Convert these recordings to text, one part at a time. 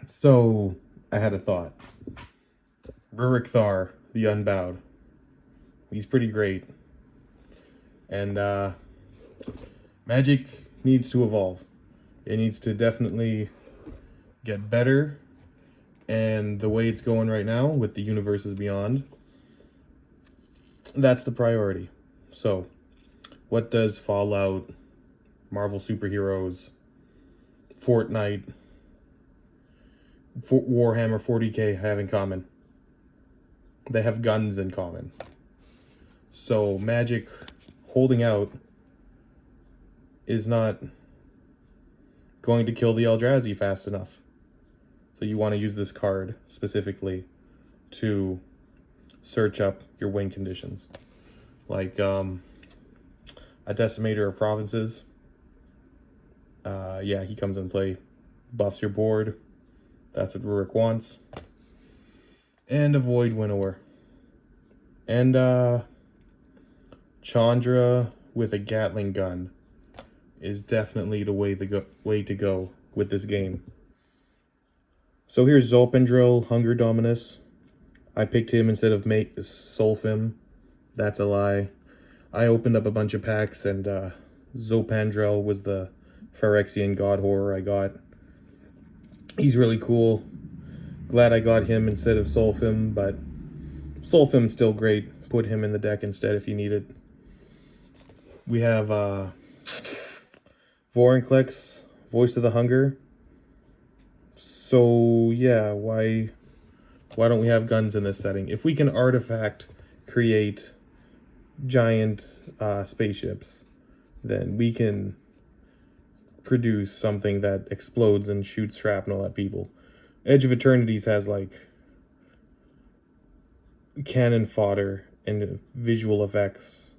So, I had a thought. Ruric Thar, the Unbowed. He's pretty great. And, Magic needs to evolve. It needs to definitely get better. And the way it's going right now with the universes beyond, that's the priority. So, what does Fallout, Marvel Superheroes, Fortnite, Warhammer 40k have in common? They have guns in common. So Magic holding out is not going to kill the Eldrazi fast enough. So you want to use this card specifically to search up your win conditions. Like a Decimator of Provinces. Yeah, he comes in play. Buffs your board. That's what Ruric wants. And a Void Winnower. And Chandra with a Gatling gun is definitely the way to go with this game. So here's Zolpendril, Hunger Dominus. I picked him instead of Solfim. That's a lie. I opened up a bunch of packs and Zolpendril was the Phyrexian God Horror I got. He's really cool. Glad I got him instead of Solfim, but Solfim's still great. Put him in the deck instead if you need it. We have Vorinclex, Voice of the Hunger. So yeah, why don't we have guns in this setting? If we can artifact create giant spaceships, then we can produce something that explodes and shoots shrapnel at people. Edge of Eternities has like cannon fodder and visual effects.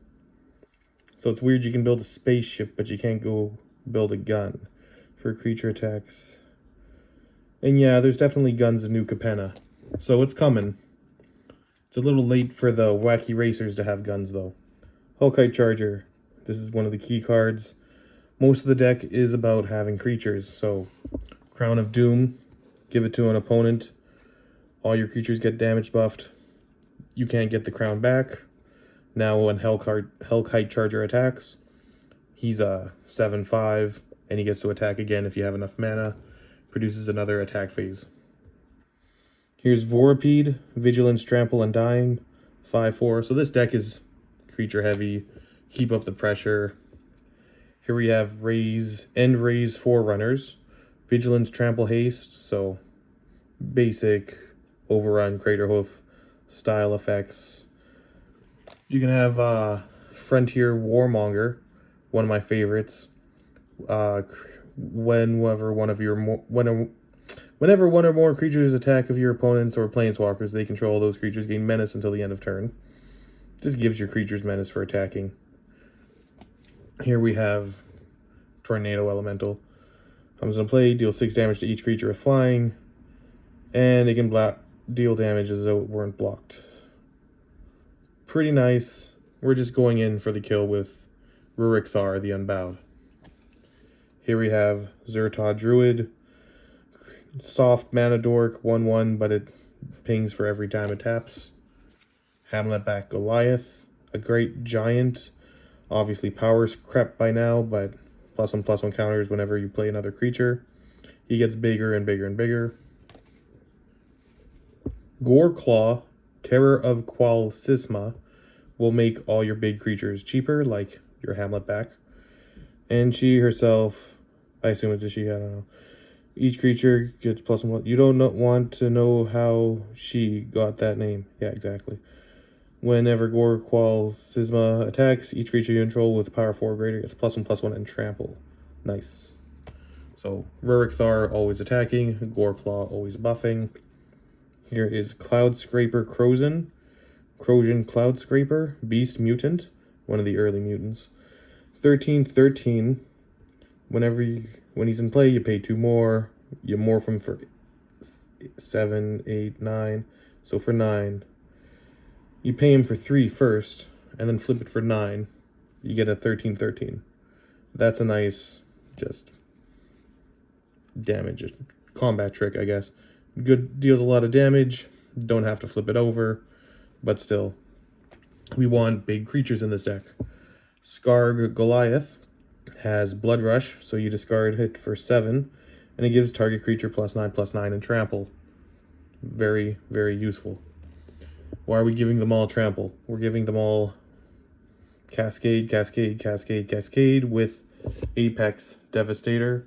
So it's weird you can build a spaceship, but you can't go build a gun for creature attacks. And yeah, there's definitely guns in New Capenna. So it's coming. It's a little late for the Wacky Racers to have guns, though. Hellkite Charger. This is one of the key cards. Most of the deck is about having creatures. So, Crown of Doom. Give it to an opponent. All your creatures get damage buffed. You can't get the crown back. Now when Hellkite Charger attacks, he's a 7/5, and he gets to attack again if you have enough mana. Produces another attack phase. Here's Vorapede, Vigilance, Trample, and Dime, 5/4. So this deck is creature heavy. Keep up the pressure. Here we have End Raise Forerunners, Vigilance, Trample, Haste. So basic Overrun, Craterhoof style effects. You can have Frontier Warmonger, one of my favorites. Whenever one or more creatures attack of your opponents or planeswalkers they control, those creatures gain menace until the end of turn. Just gives your creatures menace for attacking. Here we have Tornado Elemental. Comes into play, deal 6 damage to each creature with flying, and it can deal damage as though it weren't blocked. Pretty nice. We're just going in for the kill with Ruric Thar, the Unbowed. Here we have Zertod Druid. Soft mana dork, 1/1, but it pings for every time it taps. Hamlet back Goliath, a great giant. Obviously power's crept by now, but +1/+1 counters whenever you play another creature. He gets bigger and bigger and bigger. Goreclaw, Terror of Qualsisma, will make all your big creatures cheaper, like your Hamlet back. And she herself, I assume it's a she, I don't know. Each creature gets +1. You don't want to know how she got that name. Yeah, exactly. Whenever Goreclaw attacks, each creature you control with power 4 or greater gets +1/+1 and trample. Nice. So, Ruric Thar always attacking, Goreclaw always buffing. Here is Cloud Scraper Crozian. Cloud Scraper, Beast Mutant, one of the early mutants. 13/13. When he's in play, you pay 2 more. You morph him for 7, 8, 9. So for 9, you pay him for 3 first, and then flip it for 9. You get a 13/13. That's a nice, just damage combat trick, I guess. Good, deals a lot of damage, don't have to flip it over, but still. We want big creatures in this deck. Skarg Goliath has Blood Rush, so you discard it for 7, and it gives target creature +9/+9 and trample. Very, very useful. Why are we giving them all trample? We're giving them all Cascade, Cascade, Cascade, Cascade with Apex Devastator.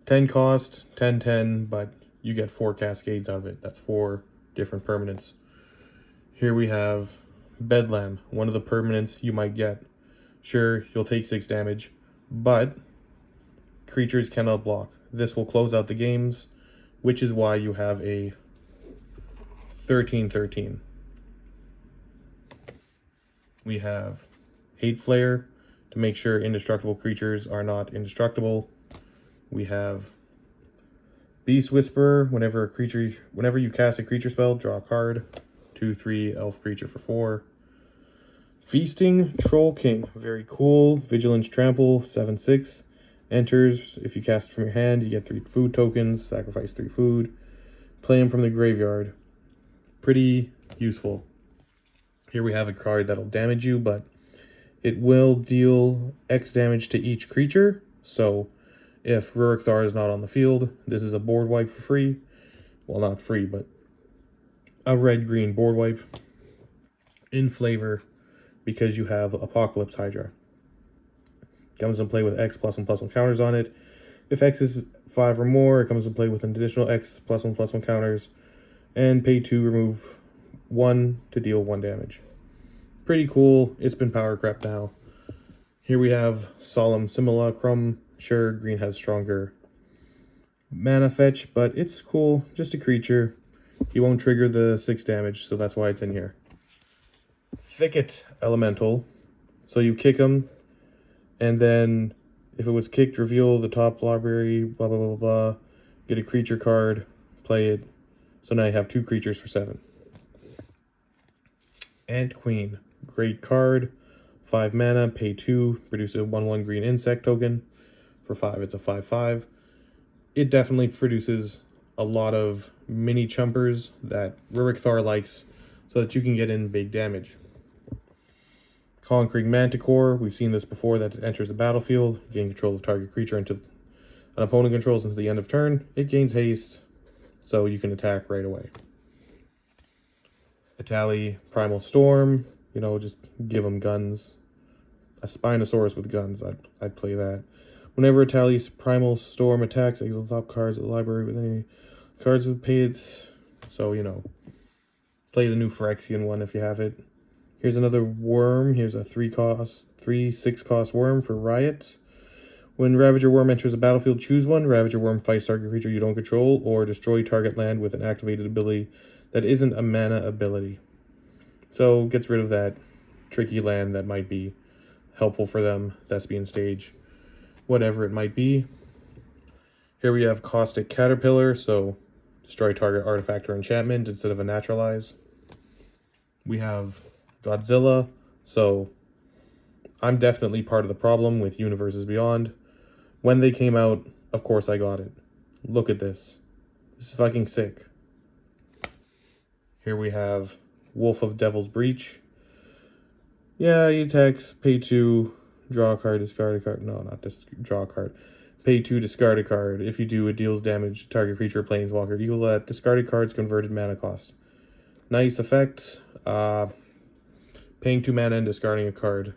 10 cost, 10/10, but you get 4 Cascades out of it. That's 4 different permanents. Here we have Bedlam, one of the permanents you might get. Sure, you'll take 6 damage, but creatures cannot block. This will close out the games, which is why you have a 13/13. We have Hate Flare to make sure indestructible creatures are not indestructible. We have Beast Whisperer. Whenever you cast a creature spell, draw a card. 2/3 elf creature for 4. Feasting Troll King, very cool. Vigilance Trample, 7/6. Enters, if you cast it from your hand, you get 3 food tokens, sacrifice 3 food. Play him from the graveyard. Pretty useful. Here we have a card that'll damage you, but it will deal X damage to each creature. So if Ruric Thar is not on the field, this is a board wipe for free. Well, not free, but a red-green board wipe in flavor because you have Apocalypse Hydra. Comes in play with X +1/+1 counters on it. If X is 5 or more, it comes in play with an additional X +1/+1 counters. And pay 2, remove 1 to deal 1 damage. Pretty cool. It's been power crept now. Here we have Solemn Simulacrum. Sure, green has stronger mana fetch, but it's cool. Just a creature. He won't trigger the 6 damage, so that's why it's in here. Thicket Elemental. So you kick him, and then if it was kicked, reveal the top library, blah, blah, blah, blah. Get a creature card, play it. So now you have 2 creatures for 7. Ant Queen. Great card. 5 mana, pay 2, produce a 1/1 green insect token. For 5, it's a 5/5. It definitely produces a lot of mini chumpers that Ruric Thar likes so that you can get in big damage. Conquering Manticore, we've seen this before, that it enters the battlefield, gain control of target creature until an opponent controls until the end of turn. It gains haste, so you can attack right away. Itali Primal Storm, you know, just give them guns. A Spinosaurus with guns, I'd play that. Whenever Itali's Primal Storm attacks, exile top cards at the library with any cards with paid. So, you know, play the new Phyrexian one if you have it. Here's another worm. Here's a 3/6 cost worm for Riot. When Ravager Worm enters a battlefield, choose one. Ravager Worm fights target creature you don't control, or destroy target land with an activated ability that isn't a mana ability. So, gets rid of that tricky land that might be helpful for them, Thespian Stage, whatever it might be. Here we have Caustic Caterpillar, so destroy target artifact or enchantment instead of a naturalize. We have Godzilla, so I'm definitely part of the problem with Universes Beyond. When they came out, of course I got it. Look at this. This is fucking sick. Here we have Wolf of Devil's Breach. Yeah, you attacks, pay 2, draw a card, discard a card. No, not draw a card. Pay 2, discard a card. If you do, it deals damage to target creature or planeswalker. Equal that discarded card's converted mana cost. Nice effect. Paying 2 mana and discarding a card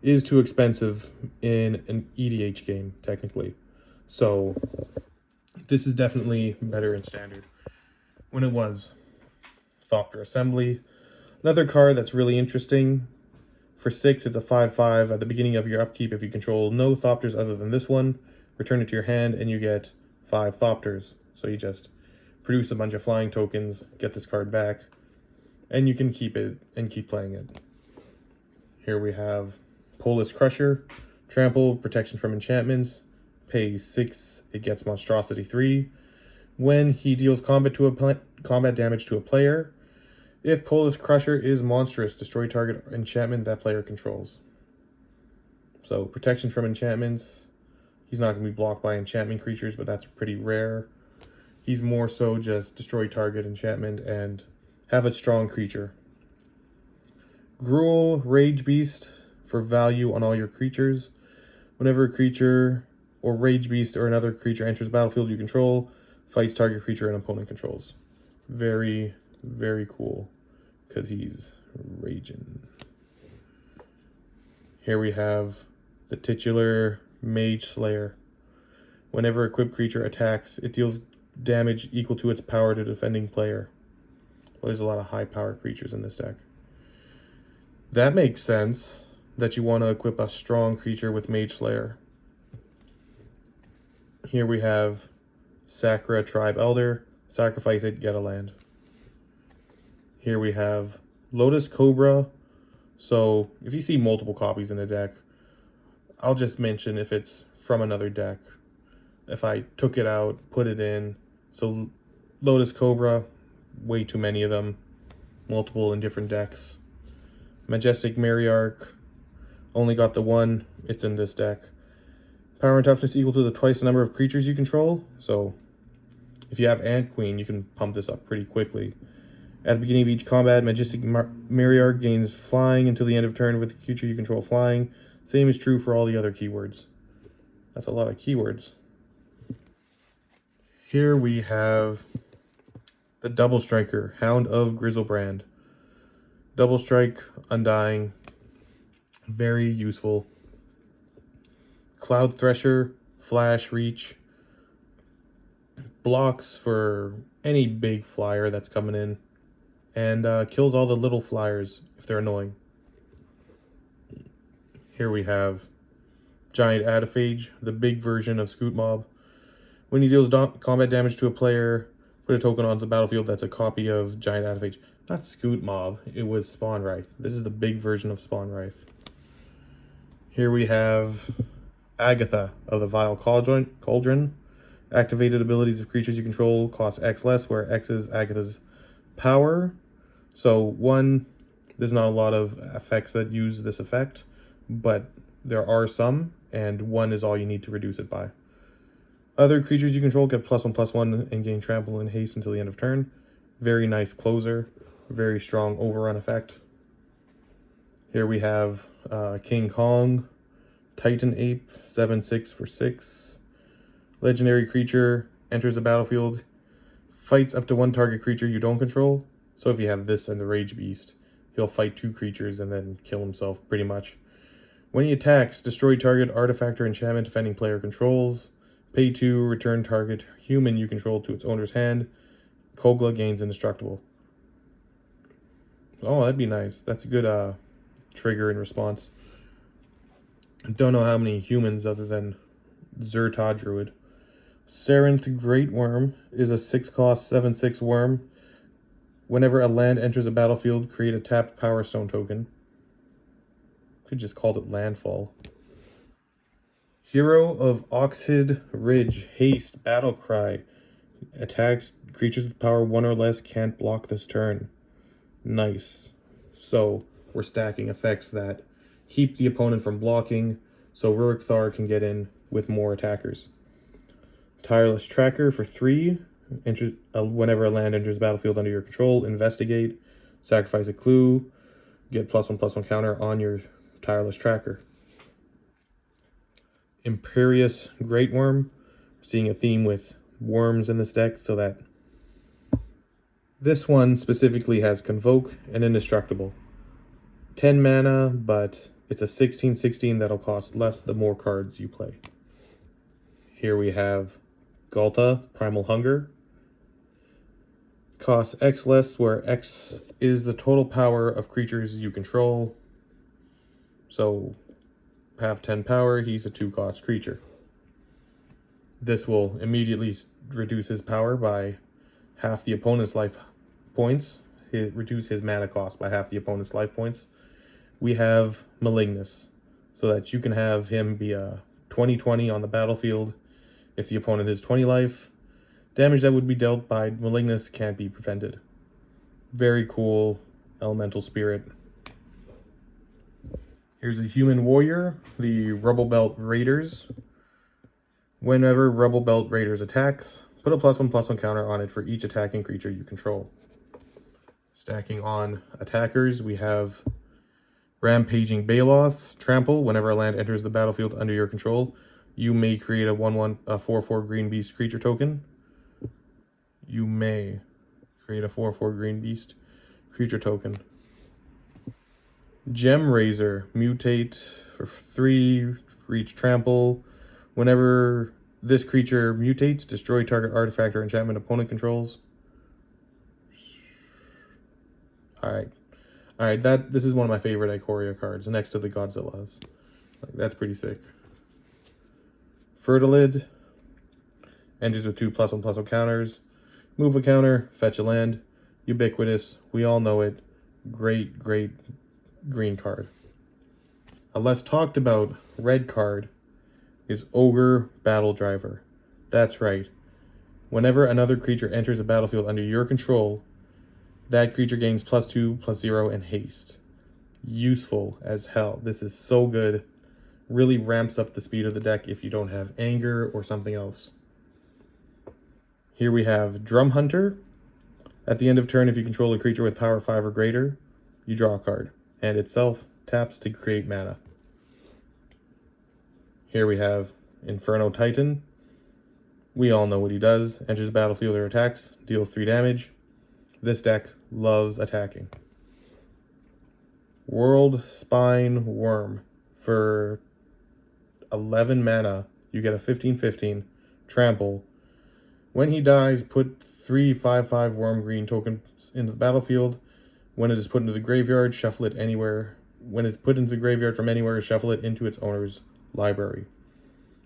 is too expensive in an EDH game, technically. So, this is definitely better in Standard. When it was Thopter Assembly. Another card that's really interesting. For 6, it's a 5/5. At the beginning of your upkeep, if you control no Thopters other than this one, return it to your hand and you get 5 Thopters. So you just produce a bunch of flying tokens, get this card back, and you can keep it and keep playing it. Here we have Polis Crusher. Trample, protection from enchantments. Pay 6, it gets Monstrosity 3. When he deals combat damage to a player, if Polis Crusher is monstrous, destroy target enchantment that player controls. So, protection from enchantments. He's not going to be blocked by enchantment creatures, but that's pretty rare. He's more so just destroy target enchantment and have a strong creature. Gruul, Rage Beast for value on all your creatures. Whenever a creature or Rage Beast or another creature enters the battlefield you control, fights target creature and opponent controls. Very, very cool because he's raging. Here we have the titular Mage Slayer. Whenever equipped creature attacks, it deals damage equal to its power to defending player. Well, there's a lot of high power creatures in this deck. That makes sense that you want to equip a strong creature with Mage Slayer. Here we have Sakura Tribe Elder. Sacrifice it, get a land. Here we have Lotus Cobra. So if you see multiple copies in a deck, I'll just mention if it's from another deck. If I took it out, put it in. So Lotus Cobra, way too many of them. Multiple in different decks. Majestic Matriarch, only got the one. It's in this deck. Power and toughness equal to twice the number of creatures you control. So if you have Ant Queen, you can pump this up pretty quickly. At the beginning of each combat, Majestic Matriarch gains flying until the end of turn with the creature you control flying. Same is true for all the other keywords. That's a lot of keywords. Here we have the Double Striker, Hound of Grizzlebrand. Double Strike, Undying, very useful. Cloud Thresher, Flash, Reach, blocks for any big flyer that's coming in, and kills all the little flyers if they're annoying. Here we have Giant Adaphage, the big version of Scoot Mob. When he deals combat damage to a player, put a token onto the battlefield that's a copy of Giant Adaphage. Not Scoot Mob, it was Spawn Wraith. This is the big version of Spawn Wraith. Here we have Agatha of the Vile Cauldron. Activated abilities of creatures you control cost X less, where X is Agatha's power. So one, there's not a lot of effects that use this effect, but there are some, and one is all you need to reduce it by. Other creatures you control get +1/+1 and gain trample and haste until the end of turn. Very nice closer, very strong overrun effect. Here we have King Kong, Titan Ape, 7/6 for 6. Legendary creature, enters the battlefield, fights up to one target creature you don't control. So if you have this and the Rage Beast, he'll fight 2 creatures and then kill himself pretty much. When he attacks, destroy target artifact or enchantment defending player controls. Pay 2, return target human you control to its owner's hand. Kogla gains indestructible. Oh, that'd be nice. That's a good trigger in response. Don't know how many humans other than Zerta Druid. Sarenth Great Worm is a 6-cost 7/6 worm. Whenever a land enters a battlefield, create a tapped Power Stone token. Could just called it Landfall. Hero of Oxhid Ridge, Haste, Battle Cry. Attacks creatures with power 1 or less can't block this turn. Nice. So we're stacking effects that keep the opponent from blocking, so Ruric Thar can get in with more attackers. Tireless Tracker for 3. Whenever a land enters the battlefield under your control, investigate, sacrifice a clue, get +1/+1 counter on your Tireless Tracker. Imperious Great Worm, seeing a theme with worms in this deck, so that this one specifically has Convoke and Indestructible. 10 mana, but it's a 16/16 that'll cost less the more cards you play. Here we have Galta, Primal Hunger. Costs X less, where X is the total power of creatures you control. So have 10 power, he's a 2-cost creature. This will immediately reduce his power by half the opponent's life points. Reduce his mana cost by half the opponent's life points. We have Malignus, so that you can have him be a 20/20 on the battlefield. If the opponent has 20 life, damage that would be dealt by Malignus can't be prevented. Very cool elemental spirit. Here's a human warrior, the Rubble Belt Raiders. Whenever Rubble Belt Raiders attacks, Put a +1/+1 counter on it for each attacking creature you control. Stacking on attackers, we have Rampaging Baloths. Trample. Whenever a land enters the battlefield under your control, you may create a 4/4 green beast creature token. You may create a 4/4 green beast creature token. Gem Razor. Mutate for 3, reach trample. Whenever this creature mutates, destroy target artifact or enchantment opponent controls. Alright, this is one of my favorite Ikoria cards, next to the Godzillas. Like, that's pretty sick. Fertilid. Enters with 2 +1/+1 counters. Move a counter, fetch a land. Ubiquitous, we all know it. Great green card. A less talked about red card is Ogre Battle Driver. That's right. Whenever another creature enters a battlefield under your control, that creature gains +2/+0 and haste. Useful as hell. This is so good. Really ramps up the speed of the deck if you don't have anger or something else. Here we have Drum Hunter. At the end of turn, if you control a creature with power 5 or greater, you draw a card. And itself taps to create mana. Here we have Inferno Titan. We all know what he does. Enters the battlefield or attacks, deals 3 damage. This deck loves attacking. World Spine Worm. For 11 mana, you get a 15/15 trample. When he dies, put 3 5/5 worm green tokens into the battlefield. When it is put into the graveyard, shuffle it anywhere. When it's put into the graveyard from anywhere, shuffle it into its owner's library.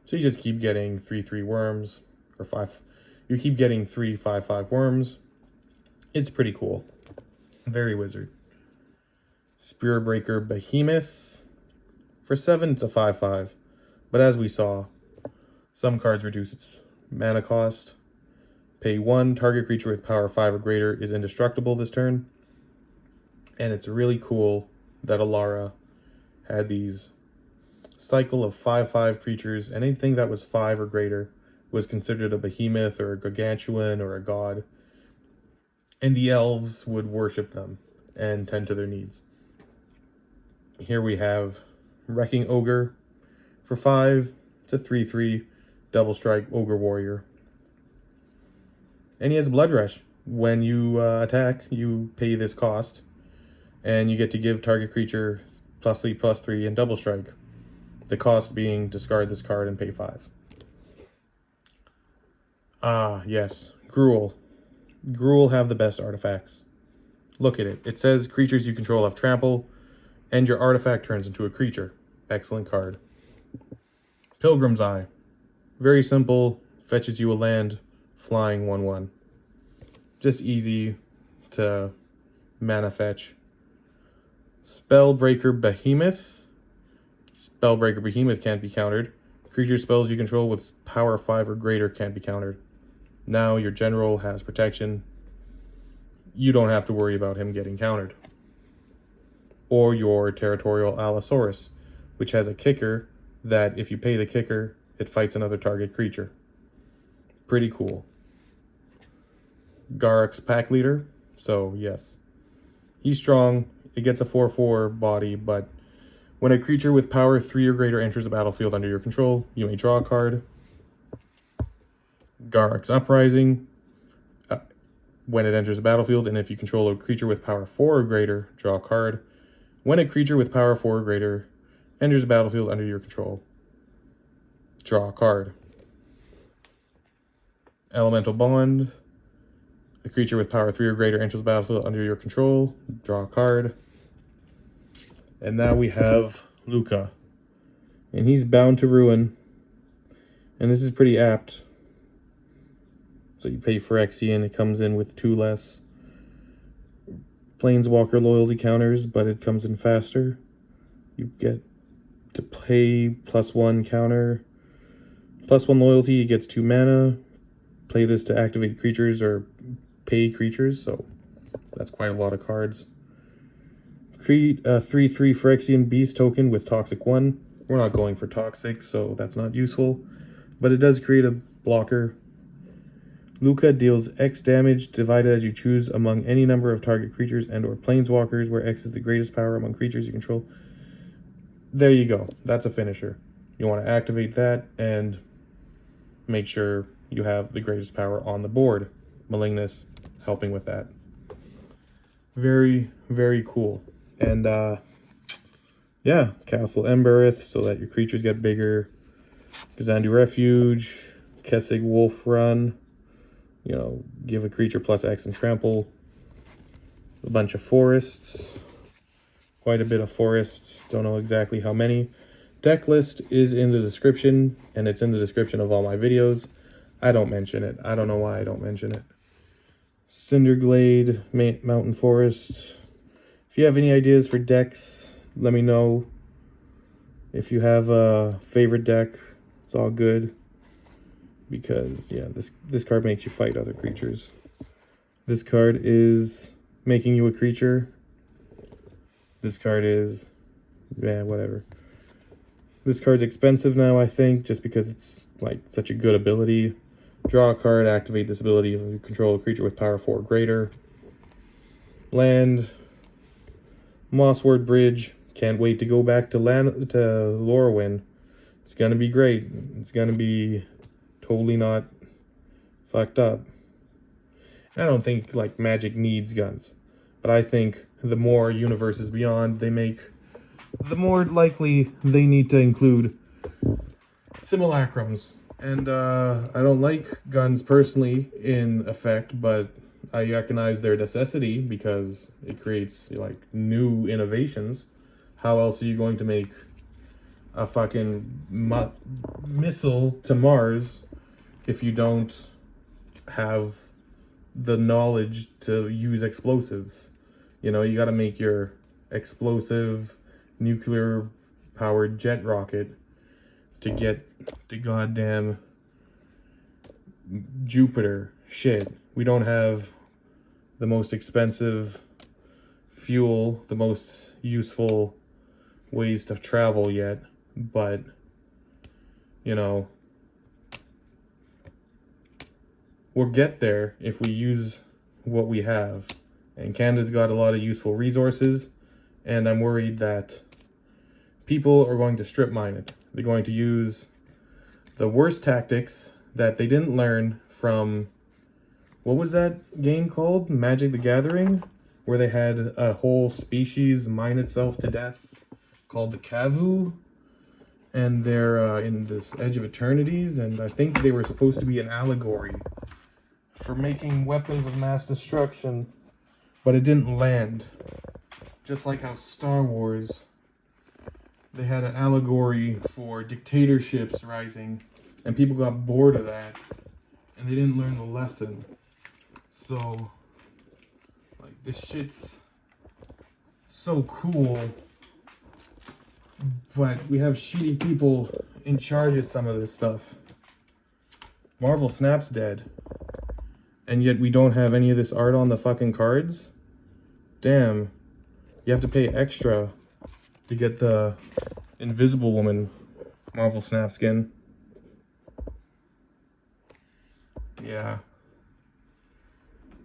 So you just keep getting 3/3 worms, or 5. You keep getting 3 5/5 worms. It's pretty cool. Very wizard. Spearbreaker Behemoth. For 7, it's a 5/5. But as we saw, some cards reduce its mana cost. Pay 1, target creature with power 5 or greater is indestructible this turn. And it's really cool that Alara had these cycle of 5/5 creatures, and anything that was 5 or greater was considered a behemoth or a gargantuan or a god. And the elves would worship them and tend to their needs. Here we have Wrecking Ogre. For 5, it's a 3/3 double strike Ogre Warrior. And he has Blood Rush. When you attack, you pay this cost, and you get to give target creature +3/+3 and double strike. The cost being discard this card and pay 5. Ah, yes. Gruul. Gruul have the best artifacts. Look at it. It says creatures you control have trample, and your artifact turns into a creature. Excellent card. Pilgrim's Eye. Very simple. Fetches you a land. Flying 1/1. Just easy to mana fetch. Spellbreaker Behemoth. Spellbreaker Behemoth can't be countered. Creature spells you control with power 5 or greater can't be countered. Now your general has protection. You don't have to worry about him getting countered. Or your Territorial Allosaurus, which has a kicker that if you pay the kicker, it fights another target creature. Pretty cool. Garruk's Pack Leader. So yes, he's strong. It gets a 4/4 body, but when a creature with power 3 or greater enters the battlefield under your control, you may draw a card. Garruk's Uprising. When it enters the battlefield, and if you control a creature with power 4 or greater, draw a card. When a creature with power 4 or greater enters the battlefield under your control, draw a card. Elemental Bond. A creature with power 3 or greater enters the battlefield under your control, draw a card. And now we have Luca. And he's Bound to Ruin. And this is pretty apt. So you pay Phyrexian, it comes in with 2 less Planeswalker loyalty counters, but it comes in faster. You get to pay +1 counter. +1 loyalty, it gets 2 mana. Play this to activate creatures or pay creatures, so that's quite a lot of cards. Create a 3/3 Phyrexian Beast token with Toxic 1. We're not going for Toxic, so that's not useful. But it does create a blocker. Luca deals X damage divided as you choose among any number of target creatures and or planeswalkers, where X is the greatest power among creatures you control. There you go. That's a finisher. You want to activate that and make sure you have the greatest power on the board. Malignus helping with that. Very, very cool. And yeah, Castle Embereth so that your creatures get bigger. Kazandu Refuge, Kessig Wolf Run. You know, give a creature plus X and trample. A bunch of forests. Quite a bit of forests. Don't know exactly how many. Decklist is in the description, and it's in the description of all my videos. I don't mention it. I don't know why I don't mention it. Cinderglade, Mountain Forest. If you have any ideas for decks, let me know. If you have a favorite deck, it's all good. Because, yeah, this card makes you fight other creatures. This card is making you a creature. This card is, yeah, whatever. This card's expensive now, I think, just because it's, like, such a good ability. Draw a card, activate this ability if you control a creature with power 4 or greater. Land. Mossword Bridge. Can't wait to go back to Lorwyn. It's gonna be great. It's gonna be totally not fucked up. I don't think, like, Magic needs guns. But I think the more Universes Beyond they make, the more likely they need to include simulacrums. And I don't like guns personally in effect, but I recognize their necessity because it creates, like, new innovations. How else are you going to make a fucking missile to Mars if you don't have the knowledge to use explosives? You know, you got to make your explosive nuclear powered jet rocket to get to goddamn Jupiter. Shit, we don't have the most expensive fuel, the most useful ways to travel yet, but you know, we'll get there if we use what we have. And Canada's got a lot of useful resources, and I'm worried that people are going to strip mine it. They're going to use the worst tactics that they didn't learn from, what was that game called? Magic the Gathering? Where they had a whole species mine itself to death called the Kavu. And they're in this Edge of Eternities, and I think they were supposed to be an allegory for making weapons of mass destruction, but it didn't land. Just like how Star Wars, they had an allegory for dictatorships rising, and people got bored of that, and they didn't learn the lesson. So, like, this shit's so cool, but we have shitty people in charge of some of this stuff. Marvel Snap's dead, and yet we don't have any of this art on the fucking cards? Damn. You have to pay extra to get the Invisible Woman Marvel Snap skin. Yeah.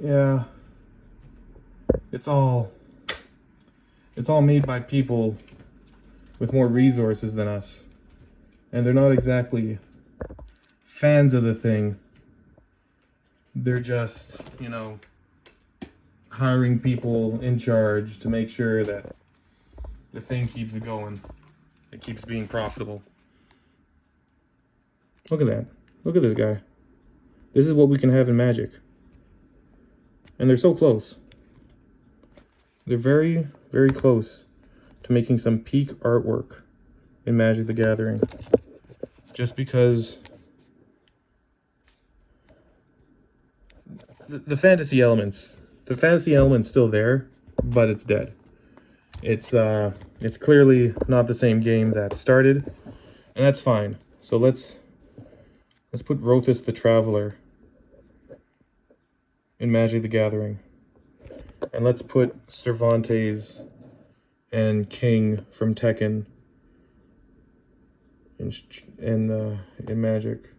Yeah. It's all made by people with more resources than us. And they're not exactly fans of the thing. They're just, you know, hiring people in charge to make sure that the thing keeps going. It keeps being profitable. Look at that. Look at this guy. This is what we can have in Magic. And they're so close. They're very, very close to making some peak artwork in Magic the Gathering. Just because the fantasy element's still there, but it's dead. It's clearly not the same game that started, and that's fine. So let's put Rothus the Traveler in Magic the Gathering, and let's put Cervantes and King from Tekken in Magic.